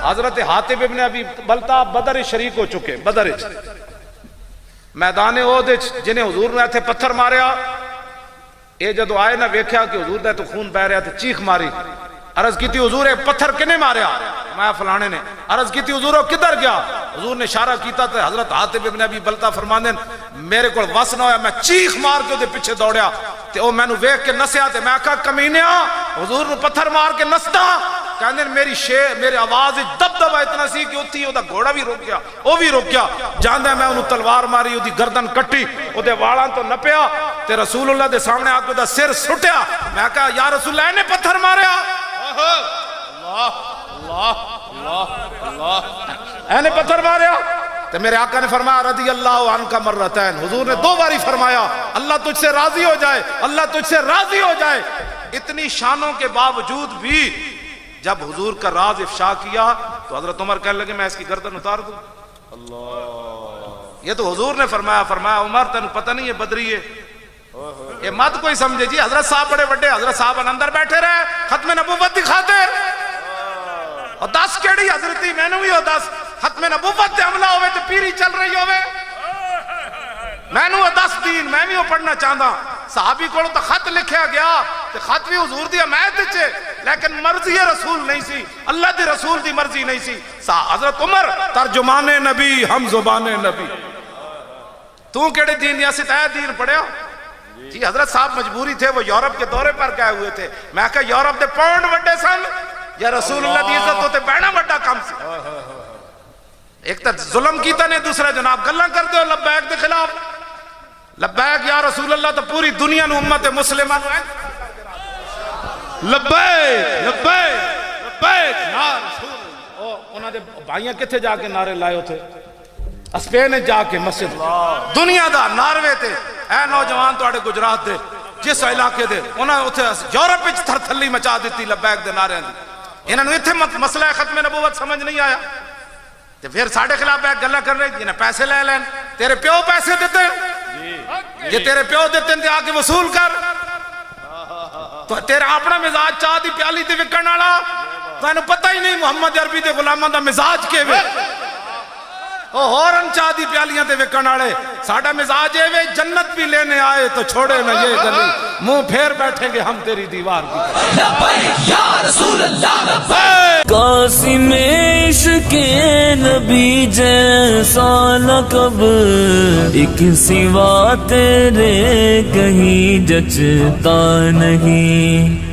حضرت حاتب ابن ابی بلتا بدر شریک ہو چکے، بدر میدان احد جنہیں حضور نے ایتھے پتھر ماریا، اے جدو آئے نہ ویکھیا کہ حضور دے تو خون بہ رہا تھے، چیخ ماری، عرض کی تھی حضور ایک پتھر کنے ماریا؟ میں فلانے نے۔ عرض کی تھی حضور کدھر گیا؟ حضور نے اشارہ کیتا تھا، حضرت حاتب ابن ابی بلتا فرماندے میرے کو وس نہ ہویا، میں چیخ مار کے دے پیچھے دوڑیا تے او میں نو ویکھ کے نسیا تے میں کہا کمینیا حضور نو پتھر مار کے نستا، کہندے میری آواز دبدبا اتنا سی کہ اتھی او دا گھوڑا بھی رک گیا، او بھی رک گیا، جاندے میں انہوں تلوار ماری، او دی گردن کٹی، او دے والاں تو نپیا تے رسول اللہ دے سامنے آ کے دا سر سٹیا، میں کہا یا رسول اللہ نے پتھر ماریا، اینے پتھر ماریا؟ تو میرے آقا نے فرمایا رضی اللہ عنہ مرتین، حضور نے 2 باری فرمایا اللہ تجھ سے راضی ہو جائے، اللہ تجھ سے راضی ہو جائے۔ اتنی شانوں کے باوجود بھی جب حضور کا راز افشا کیا تو حضرت عمر کہنے لگے میں اس کی گردن اتار دوں۔ اللہ، یہ تو حضور نے فرمایا عمر تنو پتہ نہیں یہ بدری ہے، یہ مت کوئی سمجھے جی، حضرت صاحب بڑے بڑے، حضرت صاحب اندر بیٹھے رہے ختم نبوت دی خاطر، اور 10 کیڑی حضرتی میں نے بھی ہو 10 ختم نبوت دے عملہ ہوئے تو پیری چل رہی ہوئے، میں نے 10 دین میں بھی وہ پڑھنا چاہتا، صحابی کو تو خط لکھیا گیا تو خط بھی حضور دی حمایت چھے، لیکن مرضی رسول نہیں سی، اللہ دی رسول دی مرضی نہیں سی۔ حضرت عمر ترجمان نبی ہم زبان نبی، تو کیڑے دین یا ستایہ دین پڑھیا؟ جی حضرت صاحب مجبوری تھے، وہ یورپ کے دورے پر گئے ہوئے تھے، میں کہا یورپ دے پاؤنڈ وڈے سن یا رسول اللہ دی عزت ہوتے بہنا وڈا کام سی، ایک تا ظلم کیتا نے، دوسرا جناب گلہ کر دو لبیک دے خلاف، لبیک یا رسول اللہ تو پوری دنیا نو امت مسلمان لبیک لبیک لبیک یا رسول اللہ۔ انہاں دے بھائیاں کتھے جا کے نعرے لائے ہوتے؟ اسپین جا کے مسجد دنیا دا ناروے تے، اے نوجوان تو آڑے گجرات دے جس علاقے دے انہاں اتھے یورپ وچ تھر تھلی مچا دیتی لبیک دے نعرے دی، انہاں نو ایتھے مسئلہ ختم نبوت سمجھ نہیں آیا تے پھر ساڑھے خلاف بیک گلہ کر رہے جنہیں پیسے لے لین، تیرے پیو پیسے دیتے یہ تیرے پیو دیتے تے آکے وصول کر، تو تیرا اپنا مزاج چاہ دی پیالی تے وکن آلا تو انہوں پتہ ہی نہیں محمد عربی دے غلامہ دا مزاج کے وے، ہورن چاہ دی پیالیاں تے وکن آلے ساڑھا مزاج ہے وے جنت بھی لینے آئے تو چھوڑے نہ یہ گلی، منہ پھیر بیٹھیں گے ہم تیری دیوار کی۔ لبیک یا رسول اللہ لبیک، قاسم عشق نبی جیسا لقب ایک سوا تیرے کہیں جچتا نہیں،